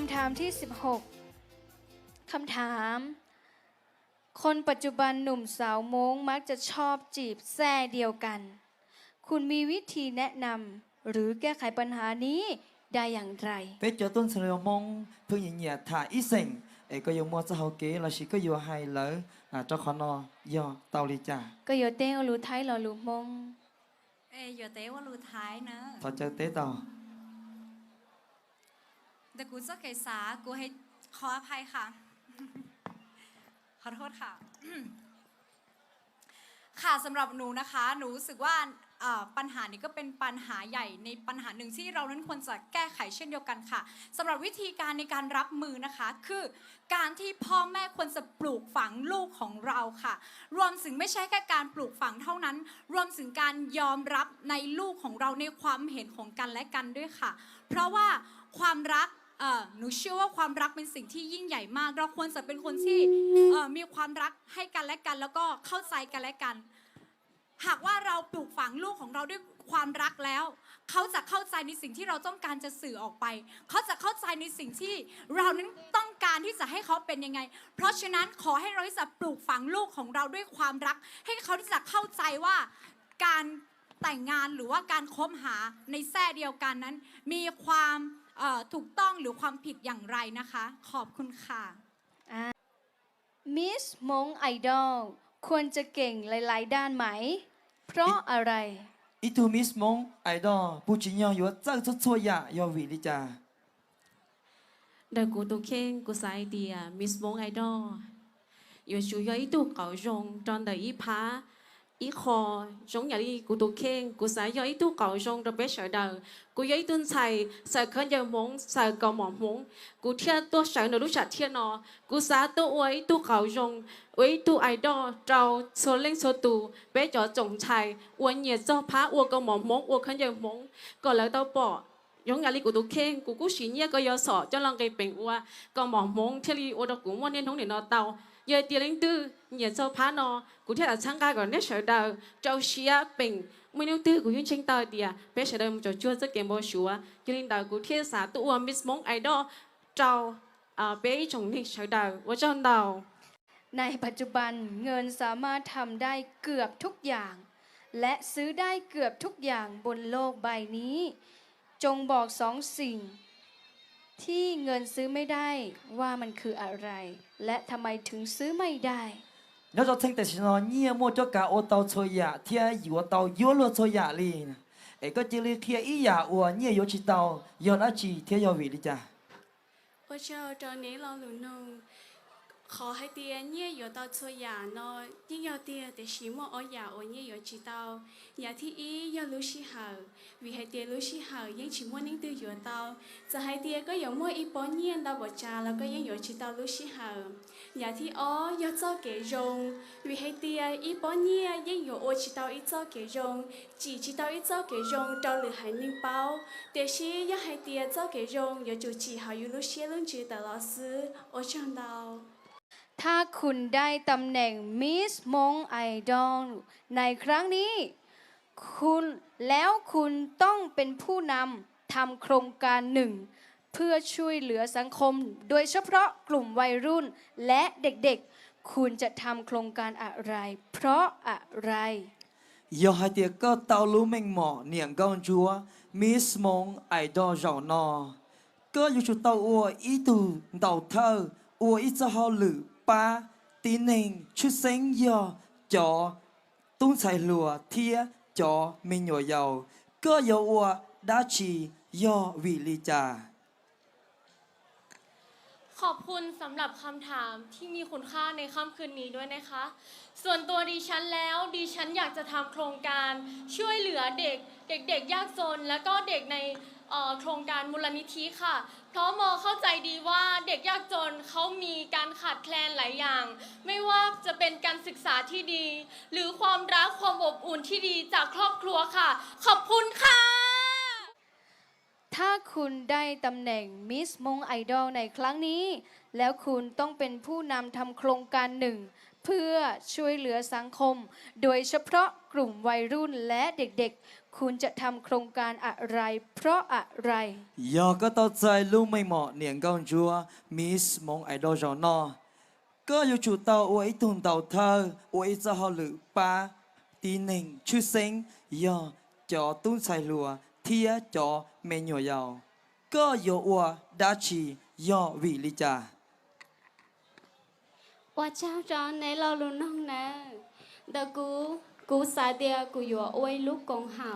ำถามที่ 16 คำถาม คนปัจจุบันหนุ่มสาวม้งมักจะชอบจีบแซ่เดียวกัน คุณมีวิธีแนะนำหรือแก้ไขปัญหานี้ได้อย่างไร Bé cho tuân sự liệu mong phương nhị nhẹ thả ý sinh có yêu mua cho hậu kế là chỉ có yêu hay lỡ cho khó nó do tàu đi trả ก็อยู่เต้วรู้ไทยหรอรู้มง อย่าเต้ว่ารู้ท้ายเนอะ thọ chơi tế tàu แต่กูจะเกษากูให้ขออภัยค่ะ ขอโทษค่ะ ค่ะสำหรับหนูนะคะหนูรู้สึกว่าปัญหานี้ก็เป็นปัญหาใหญ่ในปัญหาหนึ่งที่เรานั้นควรจะแก้ไขเช่นเดียวกันค่ะสำหรับวิธีการในการรับมือนะคะคือการที่พ่อแม่ควรจะปลูกฝังลูกของเราค่ะรวมถึงไม่ใช่แค่การปลูกฝังเท่านั้นรวมถึงการยอมรับในลูกของเราในความเห็นของกันและกันด้วยค่ะเพราะว่าความรักหนูเชื่อว่าความรักเป็นสิ่งที่ยิ่งใหญ่มากเราควรจะเป็นคนที่มีความรักให้กันและกันแล้วก็เข้าใจกันและกันหากว่าเราปลูกฝังลูกของเราด้วยความรักแล้วเขาจะเข้าใจในสิ่งที่เราต้องการจะสื่อออกไปเขาจะเข้าใจในสิ่งที่เรานั้นต้องการที่จะให้เขาเป็นยังไงเพราะฉะนั้นขอให้เราที่จะปลูกฝังลูกของเราด้วยความรักให้เขาที่จะเข้าใจว่าการแต่งงานหรือว่าการคบหาในแท้เดียวกันนั้นมีความถูกต้องหรือความผิดอย่างไรนะคะขอบคุณค่ะมิสมงไอดอลควรจะเก่งหลายๆด้านไหม เพราะอะไร ý tu miss mong ai đó bu chỉ nhau yếu chắc cho chua ya yếu vị đi trả เด็กกูตัวเข่งกูใส่เดียมิสมงไอดอลอยู่ช่วยอีตัวเก่าจงตอนเดียอีพาอีคอจงอย่างนี้กูตัวเข่งกูใส่ย่อยตัวเก่าจงตัวเบสเสดกูย่อยตุนใส่เคยมงใส่กอหมอมงกูเทียตัวใส่หนูรู้จักเทียนอกูใส่ตัวไว้ตัวเก่าจงไว้ตัวไอดอลเราโซเล่งโซตูเบสจอจงชัยอวนเหยียดเจ้าพระอวนกอหมอมงอวนเคยมงก็แล้วตัวปอยงยาลีกูตัวเข่งกูกูสีเนี่ยก็ยอสอจะลองไปเป็นว่าก็หมอมงเทลีอวดกูวันนี้ท้องเดียนเตาเยอะเตียงตื้อเนี่ยเจ้าพระนอกูเที่ยวช่างกายก่อนเนี่ยเฉยเดาเจ้าเชียเป็นไม่นิ้วตื้อกูยุ่งเชิงตาเดียเป๊ะเฉยเดิมจะช่วยจะเก็บบ่ชัวยืนเดากูเที่ยวสาตัวมิสมงไอดอลเจ้าเป๊ะจงนี่เฉยเดาว่าเจ้าเดาในปัจจุบันเงินสามารถทำได้เกือบทุกอย่าง และซื้อได้เกือบทุกอย่างบนโลกใบนี้ จงบอก2 สิ่ง ที่เงินซื้อไม่ได้ว่ามันคืออะไร และทำไมถึงซื้อไม่ได้ nhớ cho thanh tài nó nhia mua cho cả ô tàu chơi ya thia yếu tàu yếu luôn chơi ya li có chỉ li thia ý ya ô nhia yếu chỉ tàu yếu đã chỉ thia yếu vị đi trả ว่าเจ้าตอนนี้เราหลุนงขอให้เตียเนี่ยอยู่ต่อช่วยยาเนาะยิ่งยาเตียแต่ชิมว่าอยาโอเนี่ยอยู่จีเตายาที่อียารู้ชิหาวิให้เตียรู้ชิหายังชิมว่านิ่งตัวอยู่เตาจะให้เตียก็อย่างมั่วอีปอนเนี่ยดาวบจาแล้วก็ยังอยู่จีเตารู้ชิหายาที่อ๋อยาเจ้าเกยงวิให้เตียอีปอนเนี่ยยังอยู่โอจีเตาอีเจ้าเกยงจีเตาอีเจ้าเกยงเตาหรือให้นิ่งเป้าแต่ชียาให้เตียเจ้าเกยงอยู่จูจีหาอยู่รู้ชิลุนจีแต่ละซื้อโอจังดาว ถ้าคุณได้ตำแหน่งมิสมงไอดอลในครั้งนี้คุณต้องเป็นผู้นำทำโครงการหนึ่งเพื่อช่วยเหลือสังคมโดยเฉพาะกลุ่มวัยรุ่นและเด็กๆคุณจะทำโครงการอะไรเพราะอะไร yếu hai tia có tàu lú mình mỏ niệm con chúa miss mong ai đó giàu no có yếu chủ tàu ô ý tu tàu thơ ô ý cho họ lử ba tín hình chút sinh do cho tung xài lùa thia cho mình nhỏ giàu có yếu ô đã chỉ do vị lý trà ขอบคุณสำหรับคำถามที่มีคุณค่าในค่ำคืนนี้ด้วยนะคะ ส่วนตัวดิฉันแล้วดิฉันอยากจะทำโครงการช่วยเหลือเด็กยากจนและก็เด็กในโครงการมูลนิธิค่ะ เพราะมอเข้าใจดีว่าเด็กยากจนเขามีการขาดแคลนหลายอย่าง ไม่ว่าจะเป็นการศึกษาที่ดี หรือความรักความอบอุ่นที่ดีจากครอบครัวค่ะ ขอบคุณค่ะ ถ้าคุณได้ตำแหน่งมิสมงไอดอลในครั้งนี้ แล้วคุณต้องเป็นผู้นำทำโครงการหนึ่งเพื่อช่วยเหลือสังคม โดยเฉพาะกลุ่มวัยรุ่นและเด็กๆ คุณจะทำโครงการอะไร เพราะอะไร ยอก็ต้องใจรู้ไม่เหมาะเนี่ยก้อนจัวมิสมงไอดอลจอนอก็อยู่จุดเตาอวยตุนเตาเธออวยจะหอหรือปาตีหนึ่งชื่อเซ็งยอจอตุ้นใส่ลัวเทียจอเมนหยวยาวก็โยอัวดาชียอวิลิจา ว่าเจ้าจอนในเราลุน้องนะเดกูสาเดียกูอยู่อวยลูกกองเห่า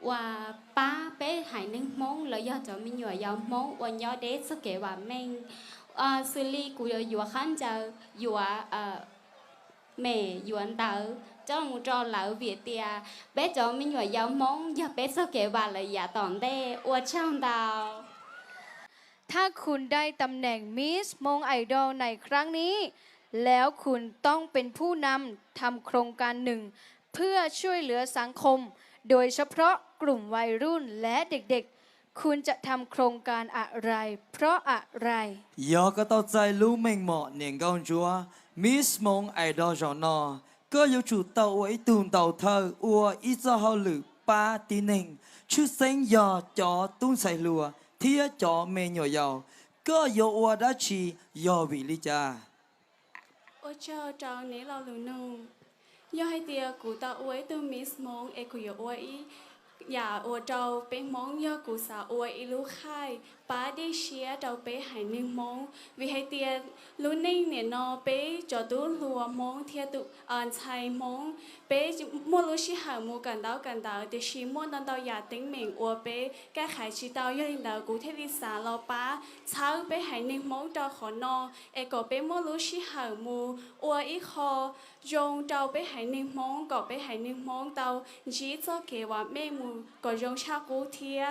ว่าป้าเป้หายนึ่งมงแล้วยอจะมีหน่วยยาวมงวันยอเดสเกว่าแม่งxử lýกูอยู่khán giảอยู่mẹอยู่anh tớ cho một trò lỡ Việt tia bé cho mình nhồi giáo mong giờ bé sao kể bà lại giả tòn đê ua trong tàu ถ้าคุณได้ตำแหน่งมิสมงไอดอลในครั้งนี้ แล้วคุณต้องเป็นผู้นำทำโครงการหนึ่ง เพื่อช่วยเหลือสังคม โดยเฉพาะกลุ่มวัยรุ่นและเด็กๆ คุณจะทำโครงการอะไร เพราะอะไร ยอก็ต้องใจรู้เม่งเหมาะเนี่ยก้อนจัวมิสมงไอดอลจอนอก็อยู่จุดเตาอวยตุนเตาเธออัวอีจะหอหรือปาตีหนึ่งชื่อเซ็งยอจอตุ้นใส่ลัวเทียจอเมนหยวยาวก็โยอัวดาชียอวิลิจา ôi trời tròn níเราlưu nông do hai tia cụ ta uế từ miss mong e cụ yo uếอย่าอวดเราเป็นมองยอกูสาอวยอีลูกไข่ป้าได้เชียเราไปหายหนึ่งมองวิให้เตียลุ้นนิ่งเนี่ยนอไปจอดูรัวมองเทียตุอ่านชัยมองไปมัวรู้ชิหามูกันดาวเดชิมัวนันดาวอย่าติ้งเหม่งอวไปแก้ไขชีดาวย่อยดาวกูเทลิสาเราป้าเช้าไปหายหนึ่งมองดาวขอนอเอก็ไปมัวรู้ชิหามูอวอีคอยงเราไปหายหนึ่งมองก็ไปหายหนึ่งมองดาวจีเจ้าเกว่าแม่มูก็ยงชากูเทีย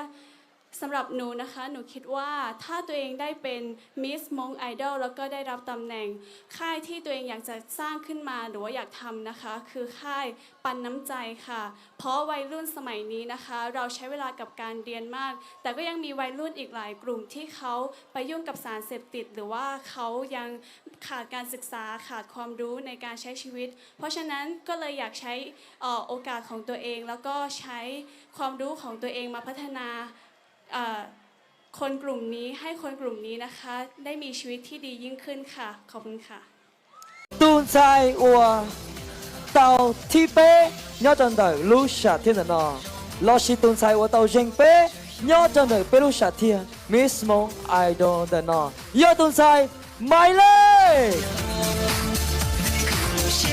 สำหรับหนูนะคะหนูคิดว่าถ้าตัวเองได้เป็นมิสมงไอดอลแล้วก็ได้รับตำแหน่งค่ายที่ตัวเองอยากจะสร้างขึ้นมาหรือว่าอยากทำนะคะคือค่ายปันน้ำใจค่ะเพราะวัยรุ่นสมัยนี้นะคะเราใช้เวลากับการเรียนมากแต่ก็ยังมีวัยรุ่นอีกหลายกลุ่มที่เขาไปยุ่งกับสารเสพติดหรือว่าเขายังขาดการศึกษาขาดความรู้ในการใช้ชีวิตเพราะฉะนั้นก็เลยอยากใช้โอกาสของตัวเองแล้วก็ใช้ความรู้ของตัวเองมาพัฒนาคนกลุ่มนี้ให้คนกลุ่มนี้นะคะได้มีชีวิตที่ดียิ่งขึ้นค่ะขอบคุณค่ะ ตุนใจอัวเตาที่เป้ยอดจันเดอร์ลูชาเทียนนอลอชิตุนใจอัวเตาเจงเป้ยอดจันเดอร์เปลูชาเทียมิสมงไอดอลเดนอยอดตุนใจไม่เลย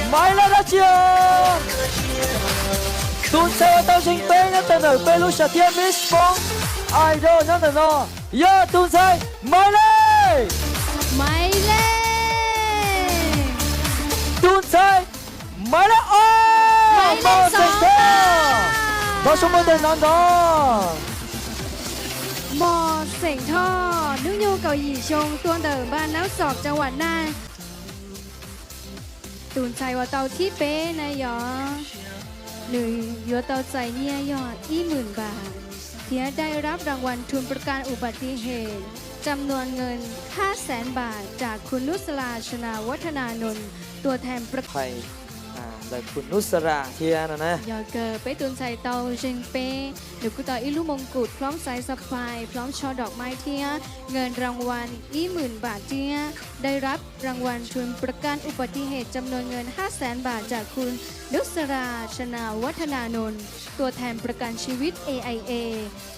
ไม่เลยนะเจ้าตุนใจอัวเตาเจงเป้ยอดจันเดอร์เปลูชาเทียมิสมงไอดอลนั่นน่ะยอดตุนใจไม่เลย ไม่เล่ ตุนใจไม่เลยโอ้บอสเซนเตอร์บอสมอเดนนันดอ หมอเสียงท่อนุ่งยูเกาหยีชงตัวเดิมบ้านน้ำสอบจังหวัดน่านตูนใจว่าเตาที่เป้นะยอหนึ่งยัวเตาใจเนี่ยยอด20,000 บาทเทียได้รับรางวัลทุนประกันอุบัติเหตุจำนวนเงิน 500,000 บาทจากคุณนุสราชนาวัฒนานนท์ตัวแทนประ ไทยแต่คุณนุสราเทียนะ ยอเกอร์ไปตุนใส่เตาเจงเป้เดี๋ยวกูต่ออีลูกมงกุฎพร้อมสายสะพายพร้อมช่อดอกไม้เทียเงินรางวัล20,000 บาทเทียได้รับรางวัลทุนประกันอุบัติเหตุจำนวนเงิน 500,000 บาทจากคุณนุสราชนาวัฒนานนท์ตัวแทนประกันชีวิต AIA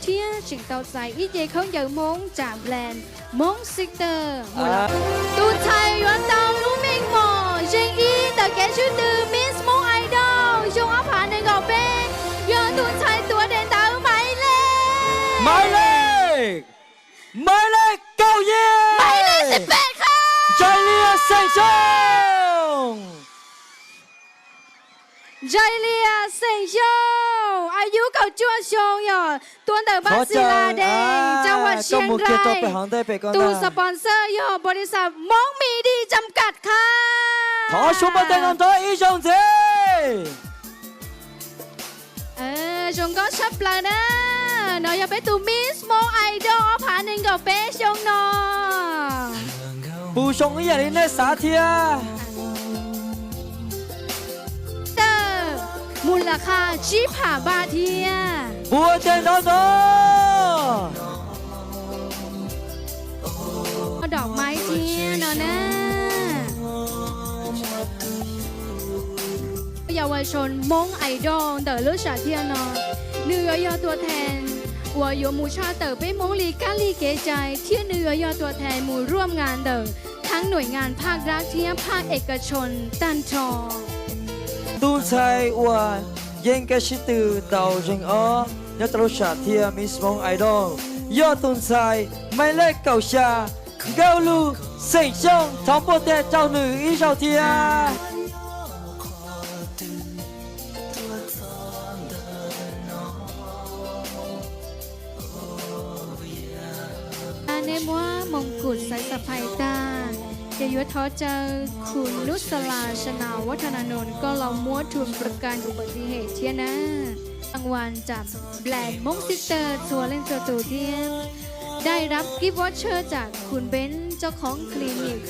เทียจิงเตาใส่อีเจเขาเหยมงจากแบรนด์มงซิกเตอร์มูลตูไทยยันเตาลูมิงหมอเจงอีแต่แกชื่อตือมิสมงไอดอลชงอาผาหนึ่งกับเป้ยอตูไทยตัวเด่นเตาไม่เล่ไม่เลยเก้าเย่ไม่เล่18 ค่ะใจเลียเซนชง ใจเลียเซงโยอายุเก่าจัวชงยอตัวเดิมบ้านศิลาแดงจังหวัดเชียงรายตูสปอนเซอร์ยอบริษัทมองมีดีจำกัดค่ะขอชุบมาเต็งอันตัวอีชงเจชงก็ชับปลานะน้อยอย่าไปตูมิสมองไอดอลผ่านหนึ่งกับเป้ชงนอผู้ชงอย่างนี้ในสาเทียมูลค่าชิบหาบาทเทีย หัวใจนอนนอ ดอกไม้เทียนเนาะนะเยาวชนมงไอดอลเต๋อเลือดชาเทียนเนาะเนื้อยอตัวแทนวัวโยมูชาเต๋อไปมงลีกาลีเกใจเที่ยเนื้อยอตัวแทนหมู่ร่วมงานเต๋อทั้งหน่วยงานภาครัฐเที่ยภาคเอกชนตันทอง ตูนไทยอัวยังกะชิตือเต่าเริงอ้อยอดตรุชาเทียมิสมงไอดอลยอดตูนไทยไม่เล็กเก่าชาเกาลูเสิงชงทอมโปเตเจ้าหนึ่งอีเจ้าเทีย ในมัวมงกุฎสายสะพายตาเกยุทธเจอคุณนุสลาชนาวัฒนานนท์ก็เรามัวทุนประกันอุบัติเหตุเทียนะรางวัลจากแบรนด์มงซิสเตอร์ทัวร์เล่นตัวตูเทียมได้รับกิฟต์วอเชอร์จากคุณเบนซ์เจ้าของคลินิก